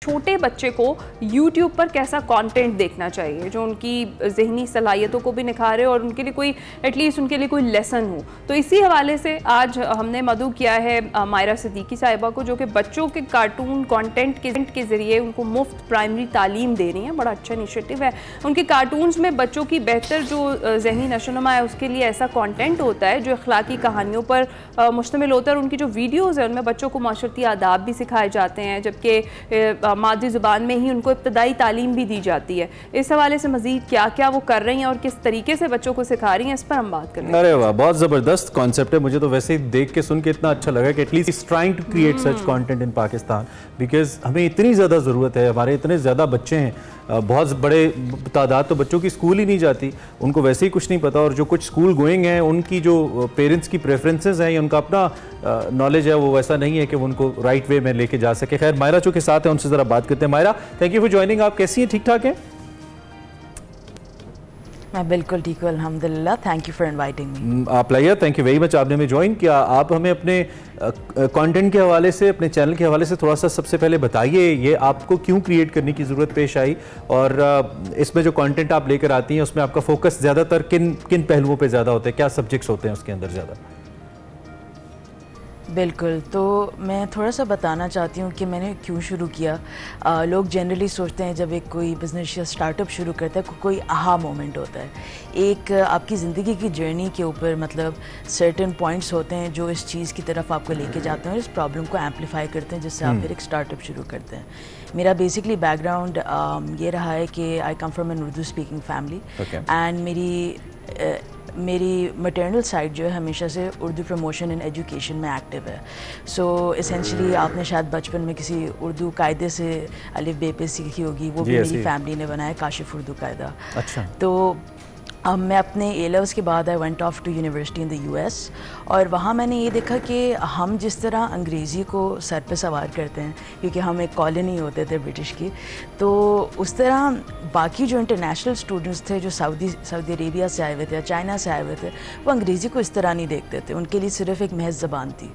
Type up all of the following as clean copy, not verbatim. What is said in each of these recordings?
چھوٹے بچے کو یوٹیوب پر کیسا کانٹینٹ دیکھنا چاہیے جو ان کی ذہنی صلاحیتوں کو بھی نکھارے اور ان کے لیے کوئی ایٹ لیسٹ ان کے لیے کوئی لیسن ہو. تو اسی حوالے سے آج ہم نے مدعو کیا ہے مائرہ صدیقی صاحبہ کو, جو کہ بچوں کے کارٹون کانٹینٹ کے ذریعے ان کو مفت پرائمری تعلیم دے رہی ہیں. بڑا اچھا انیشیٹو ہے. ان کے کارٹونز میں بچوں کی بہتر جو ذہنی نشو و نما ہے اس کے لیے ایسا کانٹینٹ ہوتا ہے جو اخلاقی کہانیوں پر مشتمل ہوتا ہے, اور ان کی جو ویڈیوز ہیں ان میں بچوں کو معاشرتی آداب بھی سکھائے جاتے ہیں, جبکہ مادری زبان میں ہی ان کو ابتدائی تعلیم بھی دی جاتی ہے. اس حوالے سے مزید کیا کیا وہ کر رہی ہیں اور کس طریقے سے بچوں کو سکھا رہی ہیں, اس پر ہم بات کریں. ارے واہ, بہت زبردست کانسیپٹ ہے. مجھے تو ویسے ہی دیکھ کے سن کے اتنا اچھا لگا کہ at least is trying to create such content in Pakistan, because ہمیں اتنی زیادہ ضرورت ہے. ہمارے اتنے زیادہ بچے ہیں, بہت بڑے تعداد تو بچوں کی اسکول ہی نہیں جاتی, ان کو ویسے ہی کچھ نہیں پتا, اور جو کچھ اسکول گوئنگ ہیں ان کی جو پیرنٹس کی پریفرنسز ہیں یا ان کا اپنا نالج ہے وہ ویسا نہیں ہے کہ وہ ان کو رائٹ وے میں لے کے جا سکے. خیر, مائرہ چونکہ ساتھ ہیں ان سے ذرا بات کرتے ہیں. Maira, thank you for joining. آپ کیسی ہیں, ٹھیک ٹھاک ہیں؟ میں بالکل ٹھیک ہوں الحمدللہ. Thank you for inviting me. آپ لائیے, تھینک یو ویری مچ, آپ نے ہمیں جوائن کیا. آپ ہمیں اپنے کانٹینٹ کے حوالے سے, اپنے چینل کے حوالے سے تھوڑا سا سب سے پہلے بتائیے یہ آپ کو کیوں کریٹ کرنے کی ضرورت پیش آئی, اور اس میں جو کانٹینٹ آپ لے کر آتی ہیں اس میں آپ کا فوکس زیادہ تر کن پہلوؤں پہ زیادہ ہوتا ہے, کیا سبجیکٹس ہوتے ہیں اس کے اندر زیادہ؟ بالکل, تو میں تھوڑا سا بتانا چاہتی ہوں کہ میں نے کیوں شروع کیا. لوگ جنرلی سوچتے ہیں جب ایک کوئی بزنس یا اسٹارٹ اپ شروع کرتا ہے کوئی آہا مومنٹ ہوتا ہے, ایک آپ کی زندگی کی جرنی کے اوپر مطلب سرٹن پوائنٹس ہوتے ہیں جو اس چیز کی طرف آپ کو لے کے جاتے ہیں اور اس پرابلم کو ایمپلیفائی کرتے ہیں جس سے آپ پھر ایک اسٹارٹ اپ شروع کرتے ہیں. میرا بیسکلی بیک گراؤنڈ یہ رہا ہے کہ I come from an Urdu speaking family, and میری مٹرنل سائڈ جو ہے ہمیشہ سے اردو پروموشن اینڈ ایجوکیشن میں ایکٹیو ہے. سو اسینشلی آپ نے شاید بچپن میں کسی اردو قاعدے سے الف بے پہ سیکھی ہوگی, وہ بھی میری فیملی نے بنایا, کاشف اردو قاعدہ. اچھا. تو میں اپنے اے لیولس کے بعد I went of two university in the U S, اور وہاں میں نے یہ دیکھا کہ ہم جس طرح انگریزی کو سر پہ سوار کرتے ہیں کیونکہ ہم ایک کالونی ہوتے تھے برٹش کی, تو اس طرح باقی جو انٹرنیشنل اسٹوڈنٹس تھے جو سعودی عربیہ سے آئے ہوئے تھے یا چائنا سے آئے ہوئے تھے, وہ انگریزی کو اس طرح نہیں دیکھتے تھے, ان کے لیے صرف ایک محض زبان تھی.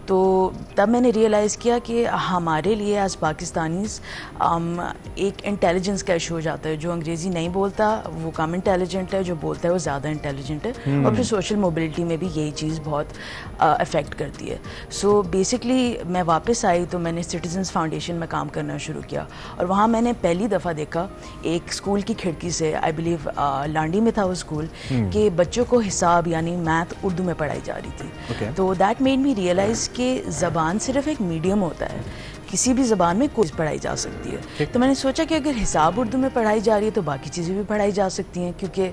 تو تب میں نے ریئلائز کیا کہ ہمارے لیے ایز پاکستانیز ایک انٹیلیجنس کا ایشو ہو جاتا ہے. جو انگریزی نہیں بولتا وہ کم انٹیلیجنٹ ہے, جو بولتا ہے وہ زیادہ انٹیلیجنٹ ہے, اور پھر سوشل موبلٹی میں بھی یہی چیز بہت افیکٹ کرتی ہے. سو بیسکلی میں واپس آئی تو میں نے سٹیزنز فاؤنڈیشن میں کام کرنا شروع کیا, اور وہاں میں نے پہلی دفعہ دیکھا ایک اسکول کی کھڑکی سے, آئی بلیو لانڈی میں تھا وہ اسکول, کہ بچوں کو حساب یعنی میتھ اردو میں پڑھائی جا رہی تھی. تو دیٹ میڈ می ریئلائز کہ زبان صرف ایک میڈیم ہوتا ہے, کسی بھی زبان میں کوئی پڑھائی جا سکتی ہے. تو میں نے سوچا کہ اگر حساب اردو میں پڑھائی جا رہی ہے تو باقی چیزیں بھی پڑھائی جا سکتی ہیں, کیونکہ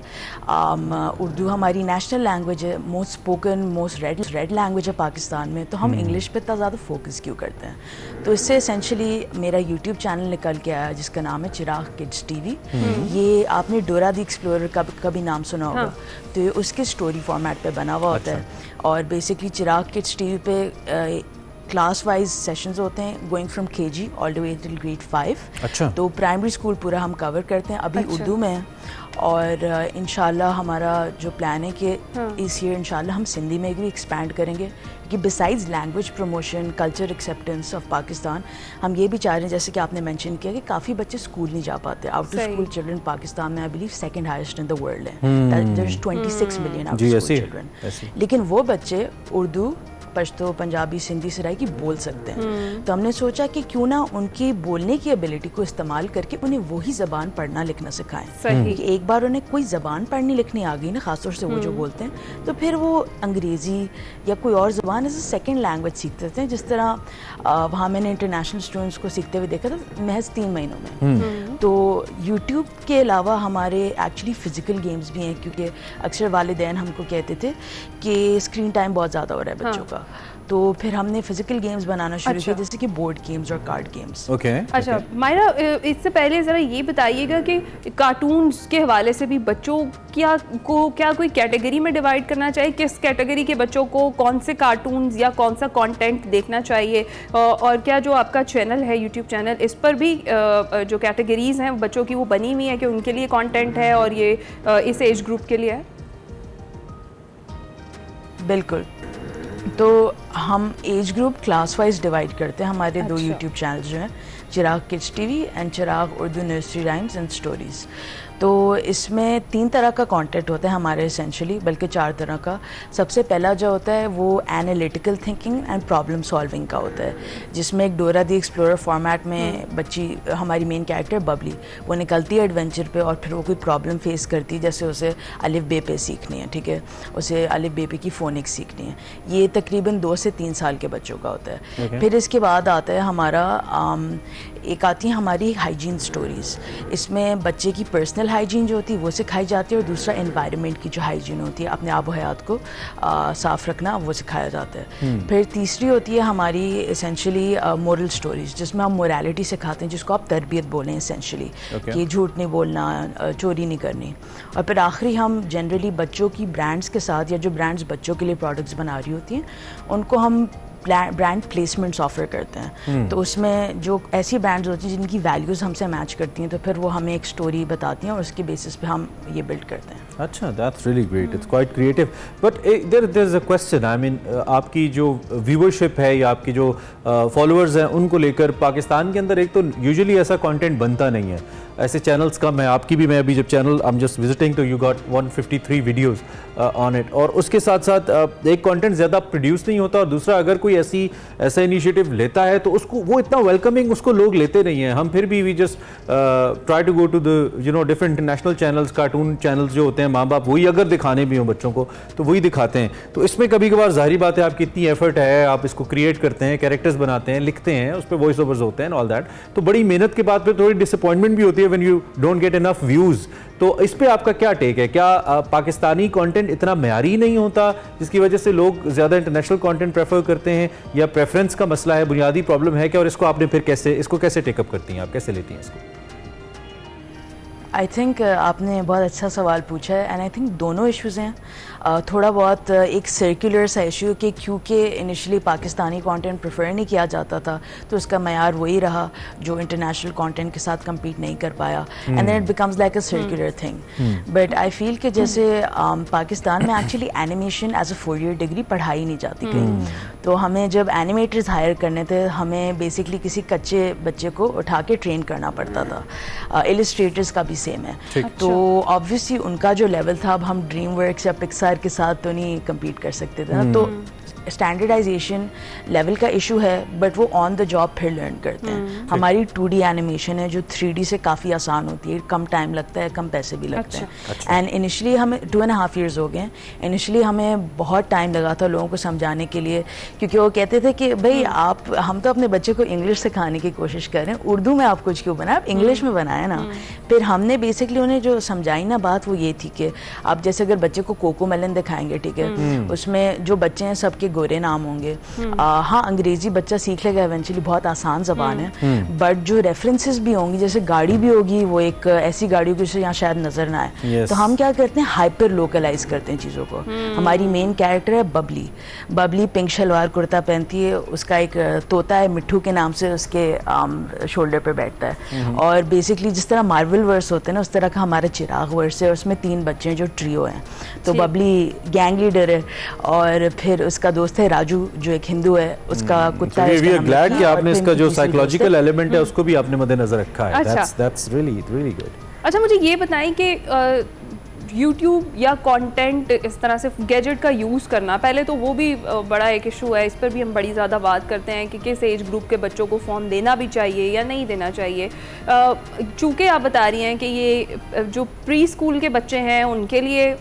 اردو ہماری نیشنل لینگویج ہے, most spoken most read language ہے پاکستان میں, تو ہم انگلش پہ اتنا زیادہ فوکس کیوں کرتے ہیں. تو اس سے اسینشلی میرا یوٹیوب چینل نکل کے آیا جس کا نام ہے چراغ کڈس ٹی وی. یہ آپ نے ڈورا دی ایکسپلورر کا کبھی نام سنا ہوگا, تو یہ اس کے اسٹوری فارمیٹ پہ بنا ہوا ہوتا ہے, اور بیسکلی چراغ کڈس ٹی وی پہ کلاس وائز سیشنز ہوتے ہیں گوئنگ فرام کے جی آل دا وے ٹل گریڈ 5. تو پرائمری اسکول پورا ہم کور کرتے ہیں, ابھی اردو میں ہیں, اور انشاءاللہ ہمارا جو پلان ہے کہ اس ایئر انشاءاللہ ہم سندھی میں بھی ایکسپینڈ کریں گے, کہ besides language promotion culture acceptance of Pakistan, ہم یہ بھی چاہ رہے ہیں جیسے کہ آپ نے مینشن کیا کہ کافی بچے اسکول نہیں جا پاتے. Out of school children Pakistan میں I believe second highest in the world ہے, there is 26 million out of school children, لیکن وہ بچے اردو پشتو پنجابی سندھی سرائکی بول سکتے ہیں. تو ہم نے سوچا کہ کیوں نہ ان کی بولنے کی ایبلٹی کو استعمال کر کے انہیں وہی زبان پڑھنا لکھنا سکھائیں. کہ ایک بار انہیں کوئی زبان پڑھنی لکھنی آ گئی نا, خاص طور سے وہ جو بولتے ہیں, تو پھر وہ انگریزی یا کوئی اور زبان ایز اے سیکنڈ لینگویج سیکھتے تھے. جس طرح وہاں میں نے انٹرنیشنل اسٹوڈنٹس کو سیکھتے ہوئے دیکھا تھا محض 3 مہینوں میں. تو یوٹیوب کے علاوہ ہمارے ایکچولی فزیکل گیمز بھی ہیں, کیونکہ اکثر والدین ہم کو کہتے تھے کہ اسکرین ٹائم بہت زیادہ ہو رہا ہے بچوں کا, تو پھر ہم نے فزیکل گیمز بنانا شروع کیا, جیسے کہ بورڈ گیمز اور کارڈ گیمز. اچھا مائرہ, اس سے پہلے ذرا یہ بتائیے گا کہ کارٹونز کے حوالے سے بھی بچوں کیا کوئی کیٹیگری میں ڈیوائڈ کرنا چاہیے, کس کیٹیگری کے بچوں کو کون سے کارٹونز یا کون سا کانٹینٹ دیکھنا چاہیے, اور کیا جو آپ کا چینل ہے یوٹیوب چینل, اس پر بھی جو کیٹیگریز ہیں بچوں کی وہ بنی ہوئی ہیں کہ ان کے لیے کانٹینٹ ہے اور یہ اس ایج گروپ کے لیے ہے؟ بالکل, تو ہم age group class wise divide کرتے ہیں. ہمارے 2 یوٹیوب چینلز جو ہیں, چراغ کڈس ٹی وی اینڈ چراغ Urdu nursery rhymes and stories. تو اس میں 3 طرح کا کانٹینٹ ہوتا ہے ہمارے اسینشلی, بلکہ 4 طرح کا. سب سے پہلا جو ہوتا ہے وہ analytical thinking and problem solving کا ہوتا ہے, جس میں ایک ڈورا دی ایکسپلورر فارمیٹ میں بچی, ہماری مین کیریکٹر ببلی, وہ نکلتی ہے ایڈونچر پہ اور پھر وہ کوئی پرابلم فیس کرتی ہے, جیسے اسے الف بے پہ سیکھنی ہے, ٹھیک ہے, اسے الف بے پہ کی فونکس سیکھنی ہے. یہ تقریباً 2 سے 3 سال کے بچوں کا ہوتا ہے. پھر اس کے بعد آتا ہے ہمارا ایک آتی ہیں ہماری ہائیجین سٹوریز. اس میں بچے کی پرسنل ہائیجین جو ہوتی ہے وہ سکھائی جاتی ہے, اور دوسرا انوائرمنٹ کی جو ہائیجین ہوتی ہے, اپنے آب و حیات کو صاف رکھنا, وہ سکھایا جاتا ہے. پھر تیسری ہوتی ہے ہماری اسینشلی مورل سٹوریز, جس میں ہم مورالٹی سکھاتے ہیں, جس کو آپ تربیت بولیں اسینشلی, کہ جھوٹ نہیں بولنا, چوری نہیں کرنی. اور پھر آخری ہم جنرلی بچوں کی برانڈس کے ساتھ, یا جو برانڈس بچوں کے لیے پروڈکٹس بنا رہی ہوتی ہیں, ان کو ہم برانڈ پلیسمنٹس آفر کرتے ہیں. تو اس میں جو ایسی برانڈز ہوتی ہیں جن کی ویلیوز ہم سے میچ کرتی ہیں, تو پھر وہ ہمیں ایک سٹوری بتاتی ہیں اور اس کے بیسس پہ ہم یہ بلڈ کرتے ہیں. اچھا, that's really great, it's quite creative. But there is a question, I mean آپ کی جو ویورشپ ہے یا آپ کی جو فالوورز ہیں ان کو لے کر, پاکستان کے اندر ایک تو یوزلی ایسا کانٹینٹ بنتا نہیں ہے, ایسے چینلز کم ہیں. آپ کی بھی, میں ابھی جب چینل آئی ایم جسٹ وزٹنگ تو you got 153 videos on it, اور اس کے ساتھ ساتھ ایک کانٹینٹ زیادہ پروڈیوس نہیں ہوتا, اور دوسرا اگر کوئی ایسا انیشیٹو لیتا ہے تو اس کو وہ اتنا ویلکمنگ اس کو لوگ لیتے نہیں ہیں. ہم پھر بھی we just try to go to the different international channels, cartoon channels جو ہوتے ہیں, ماں باپ وہی اگر دکھانے بھی ہوں بچوں کو تو وہی دکھاتے ہیں. تو اس میں کبھی کبھار ظاہری بات ہے آپ کی اتنی ایفرٹ ہے, آپ اس کو کریٹ کرتے ہیں, کیریکٹرز بناتے ہیں, لکھتے ہیں, اس پہ وائس اوورز ہوتے ہیں, آل دیٹ, تو بڑی محنت کے بعد پھر تھوڑی ڈس اپوائنٹمنٹ بھی ہوتی ہے when you don't get enough views. تو اس پہ آپ کا کیا ٹیک ہے؟ کیا پاکستانی کانٹینٹ اتنا معیاری نہیں ہوتا جس کی وجہ سے لوگ زیادہ انٹرنیشنل کانٹینٹ پریفر کرتے ہیں, یا پریفرنس کا مسئلہ ہے, بنیادی پرابلم ہے کیا, اور اس کو آپ نے پھر اس کو کیسے ٹیک اپ کرتی ہیں, آپ کیسے لیتی ہیں اس کو؟ آئی تھنک آپ نے بہت اچھا سوال پوچھا ہے, اینڈ آئی تھنک دونوں ایشوز ہیں. تھوڑا بہت ایک سرکولر سا ایشو کہ کیونکہ انیشلی پاکستانی کانٹینٹ پریفر نہیں کیا جاتا تھا, تو اس کا معیار وہی رہا جو انٹرنیشنل کانٹینٹ کے ساتھ کمپیٹ نہیں کر پایا, and then it becomes like a circular thing. But I feel کہ جیسے پاکستان میں actually animation as a 4 year degree پڑھائی نہیں جاتی کہیں, تو ہمیں جب اینیمیٹرز ہائر کرنے تھے, ہمیں بیسکلی کسی کچے بچے کو اٹھا کے ٹرین کرنا پڑتا تھا. السٹریٹرز کا بھی سیم ہے, تو آبویسلی ان کا جو لیول تھا, اب ہم ڈریم ورکس یا پکسار کے ساتھ تو نہیں کمپیٹ کر سکتے تھے نا. تو اسٹینڈرڈائزیشن لیول کا ایشو ہے, بٹ وہ آن دا جاب پھر لرن کرتے ہیں. ہماری 2D اینیمیشن ہے جو 3D سے کافی آسان ہوتی ہے, کم ٹائم لگتا ہے, کم پیسے بھی لگتے ہیں. اینڈ انیشلی ہمیں 2.5 years ہو گئے. انیشلی ہمیں بہت ٹائم لگا تھا لوگوں کو سمجھانے کے لیے, کیونکہ وہ کہتے تھے کہ بھائی ہم تو اپنے بچے کو انگلش سکھانے کی کوشش کر رہے ہیں, اردو میں آپ کچھ کیوں بنائیں, آپ انگلش میں بنائیں نا. پھر ہم نے بیسکلی انہیں جو سمجھائی نا بات, وہ یہ تھی کہ آپ جیسے اگر بچے کو کوکو میلن دکھائیں گے, ٹھیک ہے, اس میں جو بچے ہیں سب کے گورے نام ہوں گے. ہاں انگریزی بچہ سیکھ لے گا ایونچولی, بہت آسان زبان ہے, بٹ جو ریفرنسز بھی ہوں گی, جیسے گاڑی بھی ہوگی, وہ ایک ایسی گاڑی ہوگی جسے یہاں شاید نظر نہ آئے, تو ہم کیا کرتے ہیں, ہائپر لوکلائز کرتے ہیں چیزوں کو. ہماری مین کیریکٹر ہے ببلی. ببلی پنک شلوار کرتا پہنتی ہے, اس کا ایک طوطا ہے مٹھو کے نام سے, اس کے شولڈر پہ بیٹھتا ہے. اور بیسکلی جس طرح مارول ورس ہوتے ہیں نا, اس طرح کا ہمارا چراغ ورس ہے, اور اس میں 3 بچے ہیں جو ٹریو ہیں. تو ببلی گینگ لیڈر ہے, اور پھر اس کا دوست ہے راجو جو ایک ہندو ہے, اس کا کتا ہے. وی آر گلیڈ کہ آپ نے اس کا جو سائیکولوجیکل ایلیمنٹ ہے اس کو بھی آپ نے مد نظر رکھا ہے. That's really really good. اچھا, مجھے یہ بتائیں کہ یوٹیوب یا کانٹینٹ اس طرح سے گیجٹ کا یوز کرنا, پہلے تو وہ بھی بڑا ایک ایشو ہے, اس پر بھی ہم بڑی زیادہ بات کرتے ہیں کہ کس ایج گروپ کے بچوں کو فون دینا بھی چاہیے یا نہیں دینا چاہیے. چونکہ آپ بتا رہی ہیں کہ یہ جو پری اسکول کے بچے ہیں ان کے لیے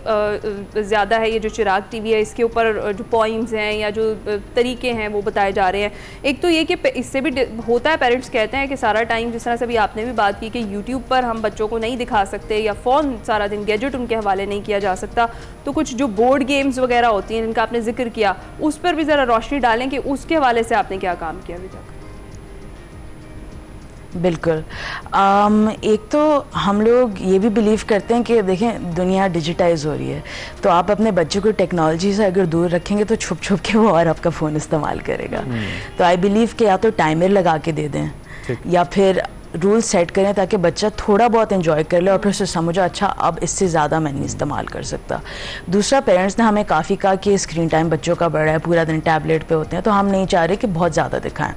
زیادہ ہے یہ جو چراغ ٹی وی ہے, اس کے اوپر جو پوائمز ہیں یا جو طریقے ہیں وہ بتائے جا رہے ہیں. ایک تو یہ کہ اس سے بھی ہوتا ہے, پیرنٹس کہتے ہیں کہ سارا ٹائم, جس طرح سے بھی آپ نے بھی بات کی کہ یوٹیوب پر ہم بچوں کو نہیں دکھا سکتے, یا فون سارا دن گیجٹ ان کے حوالے نہیں کیا جا سکتا, تو کچھ جو بورڈ گیمز وغیرہ ہوتی ہیں جن کا آپ نے ذکر کیا, اس پر بھی ذرا روشنی ڈالیں کہ اس کے حوالے سے آپ نے کیا کام کیا ابھی تک. بالکل. ایک تو ہم لوگ یہ بھی بلیو کرتے ہیں کہ دیکھیں دنیا ڈیجیٹائز ہو رہی ہے, تو آپ اپنے بچے کو ٹیکنالوجی سے اگر دور رکھیں گے تو چھپ چھپ کے وہ اور آپ کا فون استعمال کرے گا. تو آئی بلیو کہ یا تو ٹائمر لگا کے دے دیں, یا پھر رول سیٹ کریں تاکہ بچہ تھوڑا بہت انجوائے کر لے اور پھر اسے سمجھا اچھا اب اس سے زیادہ میں نہیں استعمال کر سکتا. دوسرا پیرنٹس نے ہمیں کافی کہا کہ اسکرین ٹائم بچوں کا بڑا ہے, پورا دن ٹیبلیٹ پہ ہوتے ہیں, تو ہم نہیں چاہ رہے کہ بہت زیادہ دکھائیں.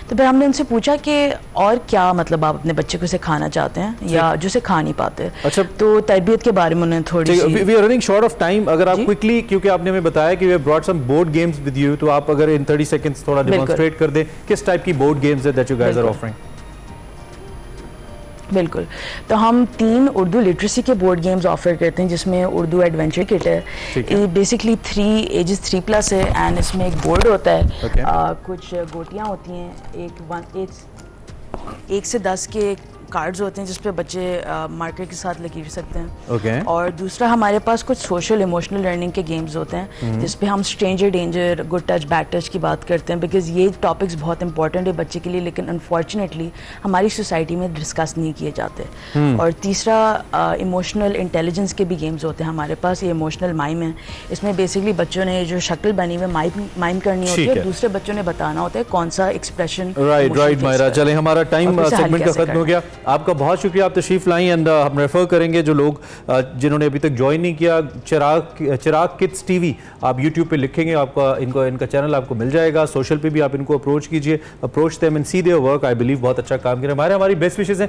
تو پھر ہم نے ان سے پوچھا کہ اور کیا مطلب آپ اپنے بچے کو سکھانا چاہتے ہیں یا جو سکھا نہیں پاتے. اچھا, تو تربیت کے بارے میں انہوں نے تھوڑی سی we are running short of time, اگر آپ کوئکلی, کیونکہ آپ نے ہمیں بتایا کہ we have brought some board games with you, تو آپ اگر ان 30 سیکنڈز تھوڑا ڈیمانسٹریٹ کر دیں کس ٹائپ کی بورڈ گیمز ہے that you guys are offering. بالکل, تو ہم 3 اردو لٹریسی کے بورڈ گیمز آفر کرتے ہیں جس میں اردو ایڈونچر کٹ ہے. بیسکلی 3 ایجز 3+ ہے اینڈ اس میں ایک بورڈ ہوتا ہے, کچھ گوٹیاں ہوتی ہیں, 1 سے 10 کے کارڈز ہوتے ہیں جس پہ بچے مارکر کے ساتھ لکیر سکتے ہیں. اور دوسرا ہمارے پاس کچھ سوشل ایموشنل لرننگ کے گیمز ہوتے ہیں جس پہ ہم stranger danger, good touch, bed touch کی بات کرتے ہیں, بیکاز یہ ٹاپکس بہت امپورٹنٹ ہے بچے کے لیے, لیکن انفارچونیٹلی ہماری سوسائٹی میں ڈسکس نہیں کیے جاتے. اور تیسرا ایموشنل انٹیلیجنس کے بھی گیمز ہوتے ہیں ہمارے پاس. یہ ایموشنل مائم ہے, اس میں بیسکلی بچوں نے جو شکل بنی ہوئی مائم کرنی ہوتی ہے, دوسرے بچوں نے بتانا ہوتا ہے کون سا ایکسپریشن. رائٹ مائرہ, چلیں ہمارا ٹائم سیگمنٹ کا ختم ہو گیا. آپ کا بہت شکریہ, آپ تشریف لائیں, اینڈ ہم ریفر کریں گے جو لوگ جنہوں نے ابھی تک جوائن نہیں کیا, چراغ کڈس ٹی وی آپ یوٹیوب پہ لکھیں گے, آپ کا ان کا چینل آپ کو مل جائے گا. سوشل پہ بھی آپ ان کو اپروچ کیجئے, approach them and see their work. I believe بہت اچھا کام کر رہے ہیں. ہماری بیسٹ وشز ہیں